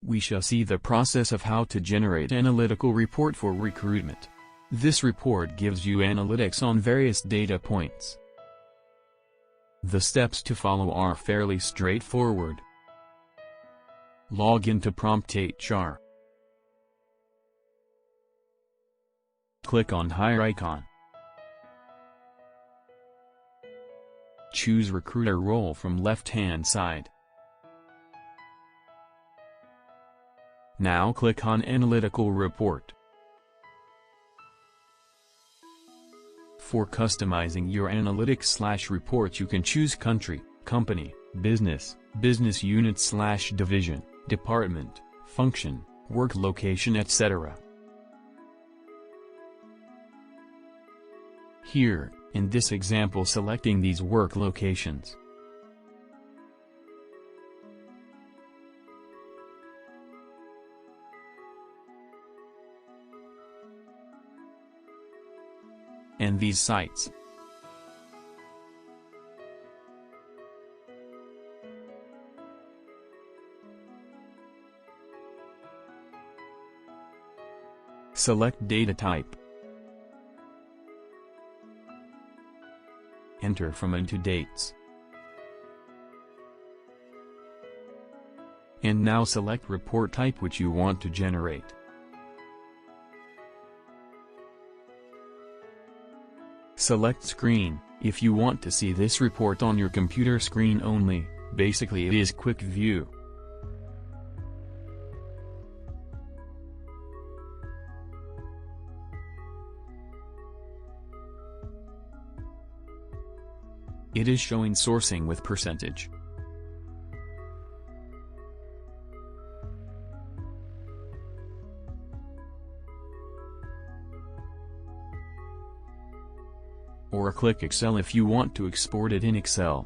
we shall see the process of how to generate analytical report for recruitment. This report gives you analytics on various data points. The steps to follow are fairly straightforward. Log into PromptHR. Click on Hire icon. Choose Recruiter role from left-hand side. Now click on Analytical Report. For customizing your analytics/report, you can choose country, company, business, business unit/division, department, function, work location, etc. Here, in this example, selecting these work locations. And these sites. Select data type. Enter from and to dates. And now select report type which you want to generate. Select screen. If you want to see this report on your computer screen only, basically it is quick view. It is showing sourcing with percentage. Or click Excel if you want to export it in Excel.